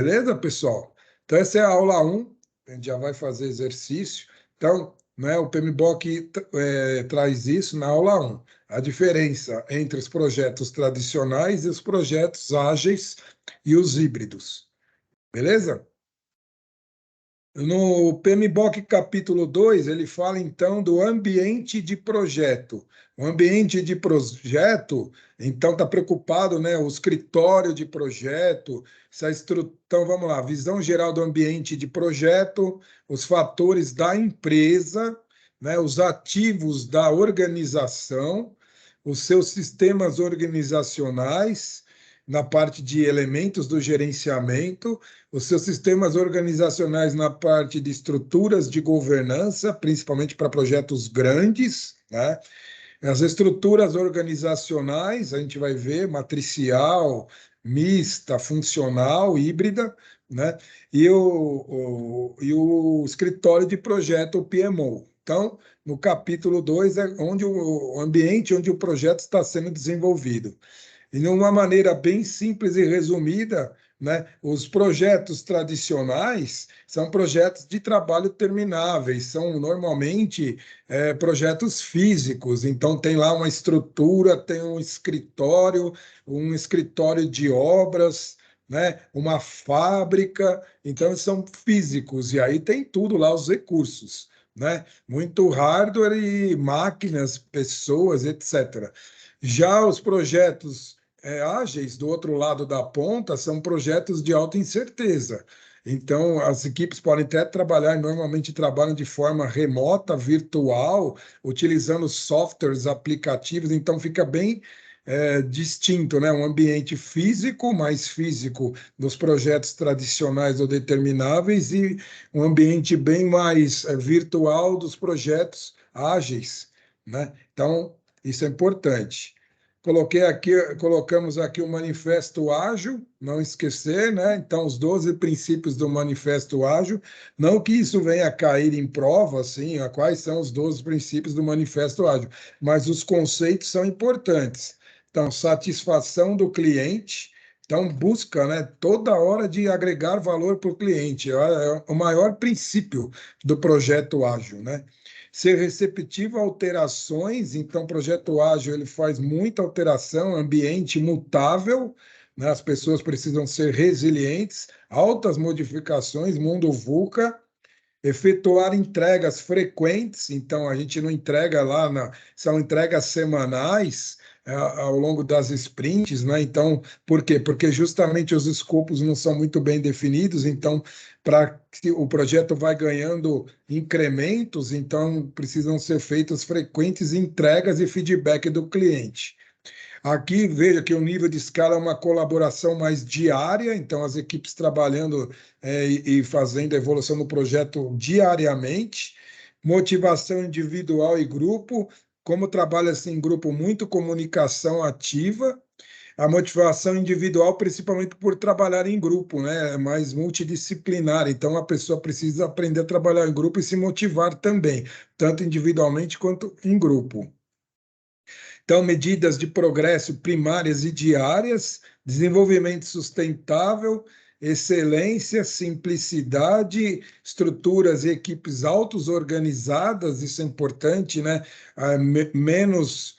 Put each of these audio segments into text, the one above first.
Beleza, pessoal? Então, essa é a aula 1, a gente já vai fazer exercício. Então, né, o PMBOK traz isso na aula 1, a diferença entre os projetos tradicionais e os projetos ágeis e os híbridos. Beleza? No PMBOK capítulo 2, ele fala então do ambiente de projeto. O ambiente de projeto, então, está preocupado, né? O escritório de projeto, então vamos lá, visão geral do ambiente de projeto, os fatores da empresa, né? Os ativos da organização, os seus sistemas organizacionais, na parte de elementos do gerenciamento, os seus sistemas organizacionais na parte de estruturas de governança, principalmente para projetos grandes, né? As estruturas organizacionais, a gente vai ver matricial, mista, funcional, híbrida, né? E o escritório de projeto, o PMO. Então, no capítulo 2 é onde o ambiente onde o projeto está sendo desenvolvido. E de uma maneira bem simples e resumida, né, os projetos tradicionais são projetos de trabalho termináveis, são normalmente projetos físicos, então tem lá uma estrutura, tem um escritório de obras, né, uma fábrica, então são físicos, e aí tem tudo lá, os recursos, né, muito hardware e máquinas, pessoas, etc. Já os projetos ágeis, do outro lado da ponta, são projetos de alta incerteza. Então, as equipes podem até trabalhar, normalmente trabalham de forma remota, virtual, utilizando softwares, aplicativos, então fica bem distinto, né? Um ambiente físico, mais físico dos projetos tradicionais ou determináveis, e um ambiente bem mais virtual dos projetos ágeis, né? Então, isso é importante. Colocamos aqui o Manifesto Ágil, não esquecer, né? Então, os 12 princípios do Manifesto Ágil, não que isso venha a cair em prova, assim, quais são os 12 princípios do Manifesto Ágil, mas os conceitos são importantes. Então, satisfação do cliente, então busca, né, toda hora de agregar valor para o cliente, é o maior princípio do projeto ágil, né? Ser receptivo a alterações, então, o projeto ágil ele faz muita alteração, ambiente mutável, né? As pessoas precisam ser resilientes, altas modificações, mundo VUCA, efetuar entregas frequentes, então a gente não entrega lá, são entregas semanais ao longo das sprints, né? Então, por quê? Porque justamente os escopos não são muito bem definidos, então, para que o projeto vai ganhando incrementos, então precisam ser feitas frequentes entregas e feedback do cliente. Aqui, veja que o nível de escala é uma colaboração mais diária, então as equipes trabalhando e fazendo a evolução do projeto diariamente. Motivação individual e grupo, como trabalha-se em grupo, muito comunicação ativa. A motivação individual, principalmente por trabalhar em grupo, né? É mais multidisciplinar, então a pessoa precisa aprender a trabalhar em grupo e se motivar também, tanto individualmente quanto em grupo. Então, medidas de progresso primárias e diárias, desenvolvimento sustentável, excelência, simplicidade, estruturas e equipes auto-organizadas, isso é importante, né? Menos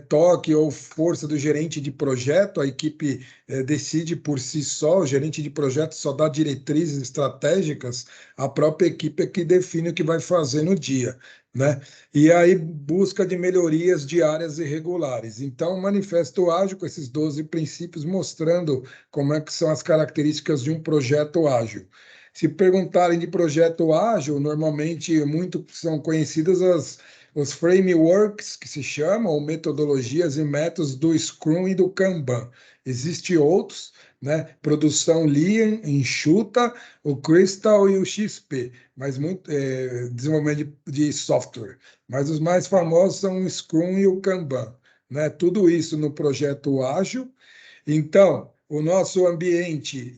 toque ou força do gerente de projeto, a equipe decide por si só, o gerente de projeto só dá diretrizes estratégicas, a própria equipe é que define o que vai fazer no dia, né? E aí, busca de melhorias diárias e regulares. Então, o Manifesto Ágil, com esses 12 princípios, mostrando como é que são as características de um projeto ágil. Se perguntarem de projeto ágil, normalmente muito são conhecidas os frameworks, que se chamam, ou metodologias e métodos do Scrum e do Kanban. Existem outros, né? Produção Lean, enxuta, o Crystal e o XP, mas muito desenvolvimento de software. Mas os mais famosos são o Scrum e o Kanban, né? Tudo isso no projeto ágil. Então, o nosso ambiente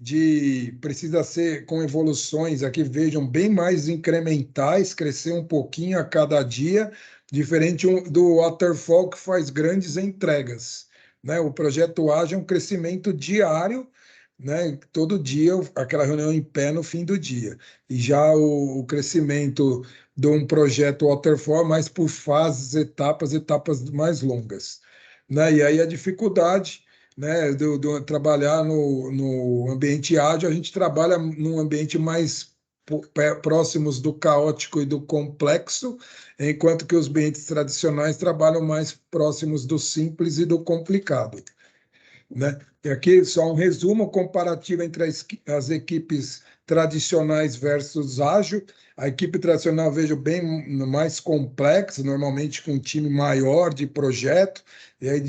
precisa ser com evoluções aqui, vejam, bem mais incrementais, crescer um pouquinho a cada dia, diferente do Waterfall que faz grandes entregas, né? O projeto ágil é um crescimento diário, né? Todo dia aquela reunião em pé no fim do dia. E já o crescimento de um projeto waterfall mais por fases, etapas mais longas, né? E aí a dificuldade, né, do trabalhar no ambiente ágil, a gente trabalha num ambiente mais próximos do caótico e do complexo, enquanto que os ambientes tradicionais trabalham mais próximos do simples e do complicado, né? E aqui só um resumo comparativo entre as equipes tradicionais versus ágil. A equipe tradicional vejo bem mais complexa, normalmente com um time maior de projeto, e aí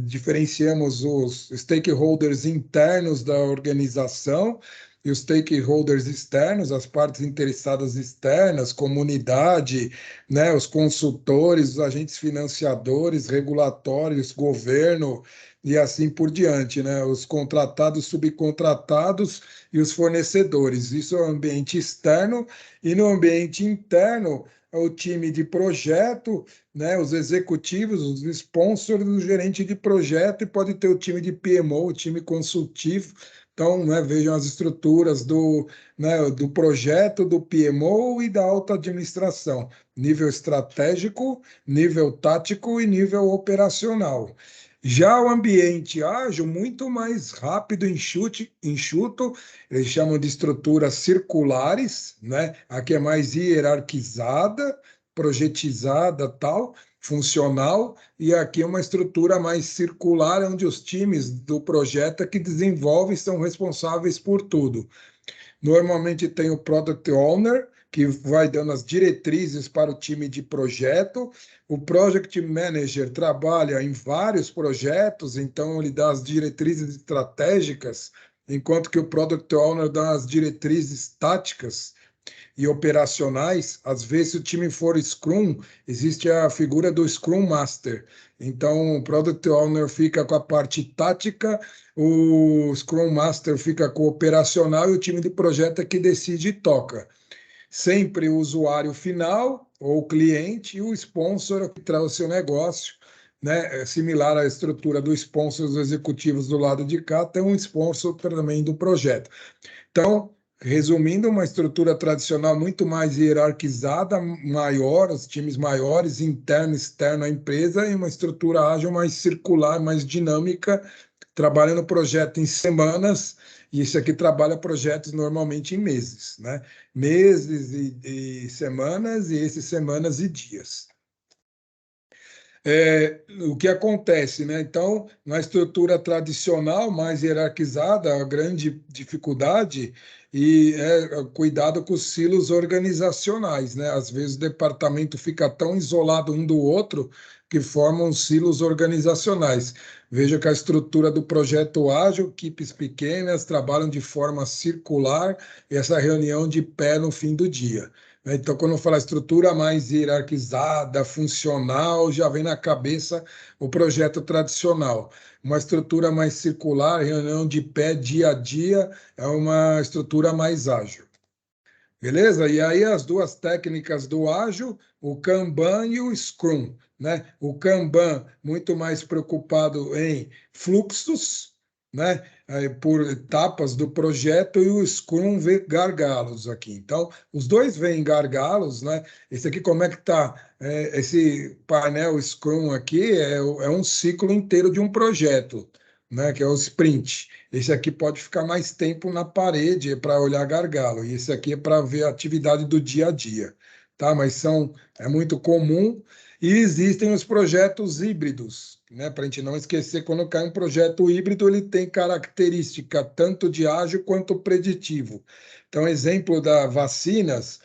diferenciamos os stakeholders internos da organização e os stakeholders externos, as partes interessadas externas, comunidade, né, os consultores, os agentes financiadores, regulatórios, governo, e assim por diante, né? Os contratados, subcontratados e os fornecedores. Isso é o ambiente externo, e no ambiente interno é o time de projeto, né? Os executivos, os sponsors, o gerente de projeto, e pode ter o time de PMO, o time consultivo. Então, né, vejam as estruturas do projeto, do PMO e da alta administração, nível estratégico, nível tático e nível operacional. Já o ambiente ágil, muito mais rápido, enxuto, eles chamam de estruturas circulares, né? Aqui é mais hierarquizada, projetizada, tal, funcional, e aqui é uma estrutura mais circular, onde os times do projeto é que desenvolvem são responsáveis por tudo. Normalmente tem o Product Owner, que vai dando as diretrizes para o time de projeto. O Project Manager trabalha em vários projetos, então ele dá as diretrizes estratégicas, enquanto que o Product Owner dá as diretrizes táticas e operacionais. Às vezes, se o time for Scrum, existe a figura do Scrum Master. Então, o Product Owner fica com a parte tática, o Scrum Master fica com o operacional e o time de projeto é que decide e toca. Sempre o usuário final, ou o cliente, e o sponsor que traz o seu negócio, né? É similar à estrutura do sponsor dos executivos do lado de cá, tem um sponsor também do projeto. Então, resumindo, uma estrutura tradicional muito mais hierarquizada, maior, os times maiores, interno e externo à empresa, e uma estrutura ágil mais circular, mais dinâmica, trabalhando o projeto em semanas, e isso aqui trabalha projetos normalmente em meses, né? Meses e semanas, e esses semanas e dias. O que acontece, né? Então, na estrutura tradicional, mais hierarquizada, a grande dificuldade é cuidado com os silos organizacionais, né? Às vezes o departamento fica tão isolado um do outro que formam silos organizacionais. Veja que a estrutura do projeto ágil, equipes pequenas trabalham de forma circular, e essa reunião de pé no fim do dia. Então, quando eu falo estrutura mais hierarquizada, funcional, já vem na cabeça o projeto tradicional. Uma estrutura mais circular, reunião de pé dia a dia, é uma estrutura mais ágil. Beleza? E aí as duas técnicas do ágil, o Kanban e o Scrum, né? O Kanban muito mais preocupado em fluxos, né? Por etapas do projeto, e o Scrum vê gargalos aqui. Então, os dois veem gargalos, né? Esse aqui, como é que tá? Esse painel Scrum aqui é um ciclo inteiro de um projeto, né? Que é o sprint. Esse aqui pode ficar mais tempo na parede para olhar gargalo, e esse aqui é para ver a atividade do dia a dia, tá? Mas é muito comum, e existem os projetos híbridos, né? Para a gente não esquecer, quando cai um projeto híbrido, ele tem característica tanto de ágil quanto preditivo. Então, exemplo da vacinas,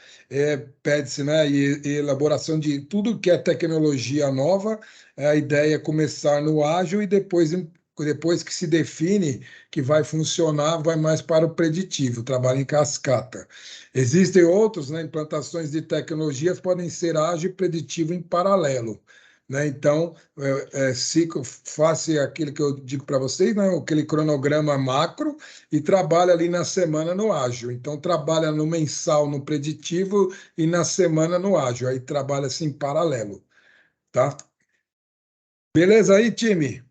pede-se, né, e elaboração de tudo que é tecnologia nova, a ideia é começar no ágil e depois que se define que vai funcionar, vai mais para o preditivo, trabalho em cascata. Existem outros, né, implantações de tecnologias podem ser ágil e preditivo em paralelo, né? Então, ciclo, faça aquilo que eu digo para vocês, né, aquele cronograma macro, e trabalha ali na semana no ágil. Então, trabalha no mensal no preditivo e na semana no ágil. Aí trabalha assim em paralelo, tá? Beleza aí, time?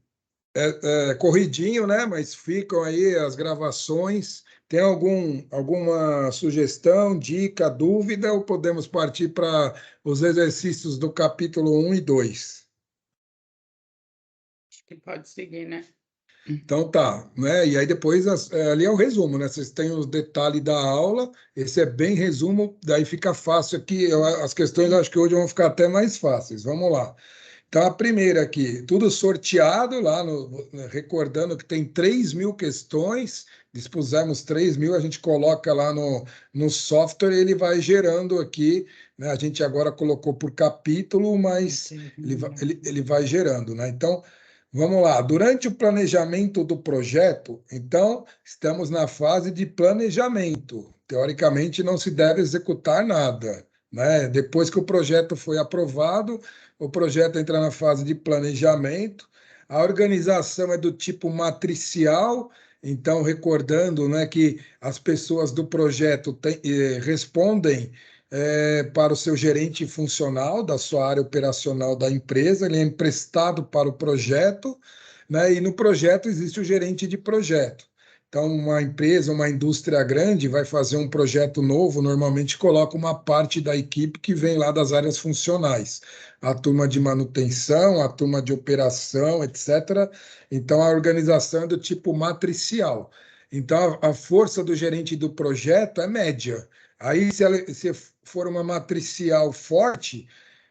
corridinho, né? Mas ficam aí as gravações. Tem alguma sugestão, dica, dúvida, ou podemos partir para os exercícios do capítulo 1 e 2? Acho que pode seguir, né? Então tá, né? E aí depois ali é o resumo, né? Vocês têm os detalhes da aula, esse é bem resumo, daí fica fácil aqui. As questões eu acho que hoje vão ficar até mais fáceis. Vamos lá. Então, a primeira aqui, tudo sorteado lá, recordando que tem 3.000 questões, dispusemos 3.000, a gente coloca lá no software e ele vai gerando aqui, né? A gente agora colocou por capítulo, mas ele vai gerando, né? Então, vamos lá. Durante o planejamento do projeto, então, estamos na fase de planejamento. Teoricamente, não se deve executar nada, né? Depois que o projeto foi aprovado, o projeto entra na fase de planejamento. A organização é do tipo matricial, então, recordando, né, que as pessoas do projeto respondem para o seu gerente funcional da sua área operacional da empresa, ele é emprestado para o projeto, né, e no projeto existe o gerente de projeto. Então, uma empresa, uma indústria grande vai fazer um projeto novo, normalmente coloca uma parte da equipe que vem lá das áreas funcionais, a turma de manutenção, a turma de operação, etc. Então, a organização é do tipo matricial. Então, a força do gerente do projeto é média. Aí, se for uma matricial forte,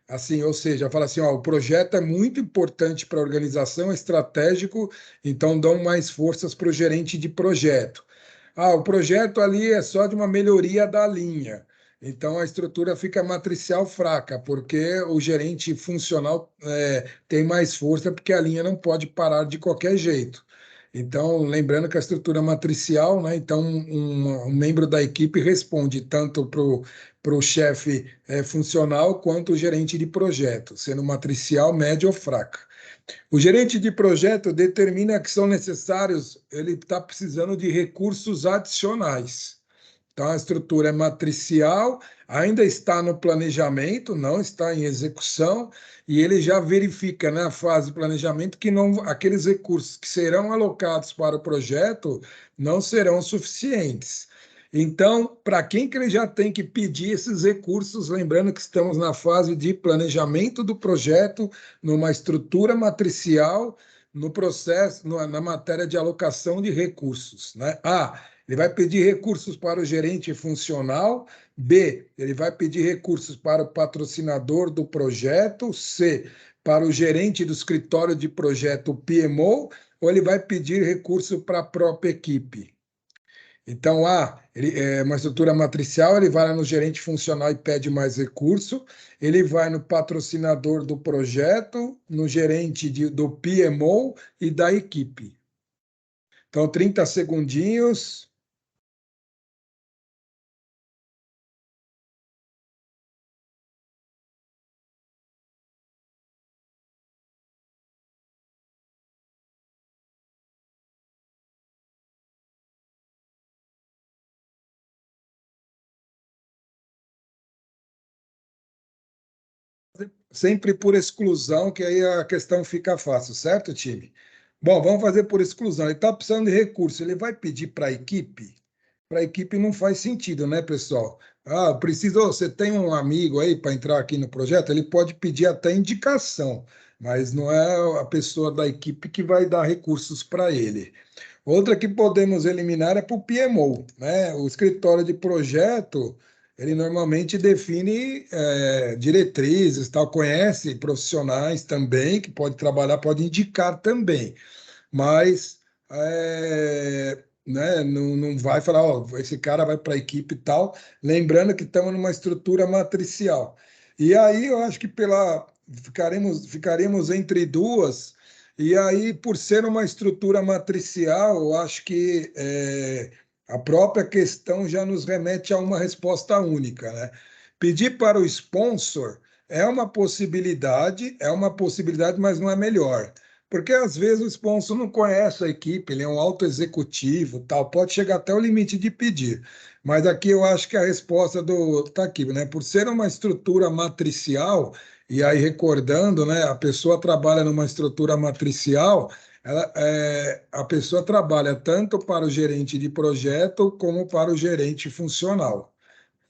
assim, ou seja, fala assim, ó, o projeto é muito importante para a organização, é estratégico, então dão mais forças para o gerente de projeto. Ah, o projeto ali é só de uma melhoria da linha. Então a estrutura fica matricial fraca, porque o gerente funcional tem mais força, porque a linha não pode parar de qualquer jeito. Então, lembrando que a estrutura matricial, né? Então, um membro da equipe responde tanto para o chefe funcional quanto o gerente de projeto, sendo matricial, média ou fraca. O gerente de projeto determina que são necessários, ele está precisando de recursos adicionais. Então, a estrutura é matricial, ainda está no planejamento, não está em execução, e ele já verifica na fase de planejamento que não, aqueles recursos que serão alocados para o projeto não serão suficientes. Então, para quem que ele já tem que pedir esses recursos, lembrando que estamos na fase de planejamento do projeto, numa estrutura matricial, no processo, na matéria de alocação de recursos, né? Ele vai pedir recursos para o gerente funcional. B, ele vai pedir recursos para o patrocinador do projeto. C, para o gerente do escritório de projeto PMO, ou ele vai pedir recurso para a própria equipe. Então, ele é uma estrutura matricial, ele vai lá no gerente funcional e pede mais recurso, ele vai no patrocinador do projeto, no gerente do PMO e da equipe. Então, 30 segundinhos. Sempre por exclusão, que aí a questão fica fácil, certo, time? Bom, vamos fazer por exclusão. Ele está precisando de recurso, ele vai pedir para a equipe? Para a equipe não faz sentido, né, pessoal? Precisa, você tem um amigo aí para entrar aqui no projeto? Ele pode pedir até indicação, mas não é a pessoa da equipe que vai dar recursos para ele. Outra que podemos eliminar é para o PMO, né? O escritório de projeto, ele normalmente define diretrizes, tal, conhece profissionais também que pode trabalhar, pode indicar também, mas né, não vai falar, ó, esse cara vai para a equipe e tal, lembrando que estamos numa estrutura matricial. E aí eu acho que ficaremos entre duas. E aí, por ser uma estrutura matricial, eu acho que a própria questão já nos remete a uma resposta única, né? Pedir para o sponsor é uma possibilidade, mas não é melhor. Porque às vezes o sponsor não conhece a equipe, ele é um alto executivo, tal, pode chegar até o limite de pedir. Mas aqui eu acho que a resposta tá aqui, né? Por ser uma estrutura matricial, e aí recordando, né, a pessoa trabalha numa estrutura matricial, a pessoa trabalha tanto para o gerente de projeto como para o gerente funcional,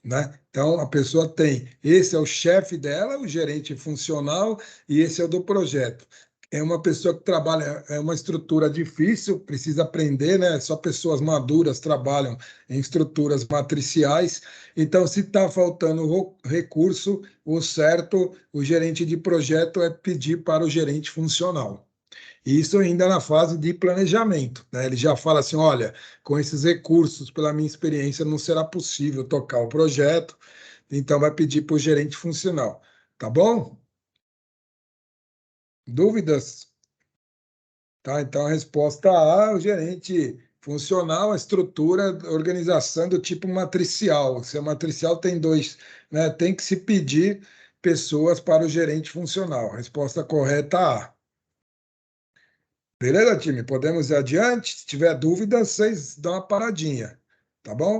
né? Então, a pessoa tem, esse é o chefe dela, o gerente funcional, e esse é o do projeto. É uma pessoa que trabalha, é uma estrutura difícil, precisa aprender, né? Só pessoas maduras trabalham em estruturas matriciais. Então, se está faltando recurso, o certo, o gerente de projeto é pedir para o gerente funcional. E isso ainda na fase de planejamento, né? Ele já fala assim: olha, com esses recursos, pela minha experiência, não será possível tocar o projeto, então vai pedir para o gerente funcional. Tá bom? Dúvidas? Tá, então a resposta A, o gerente funcional, a estrutura, a organização do tipo matricial. Se a matricial tem dois, né? Tem que se pedir pessoas para o gerente funcional. Resposta correta A. Beleza, time? Podemos ir adiante? Se tiver dúvida, vocês dão uma paradinha, tá bom?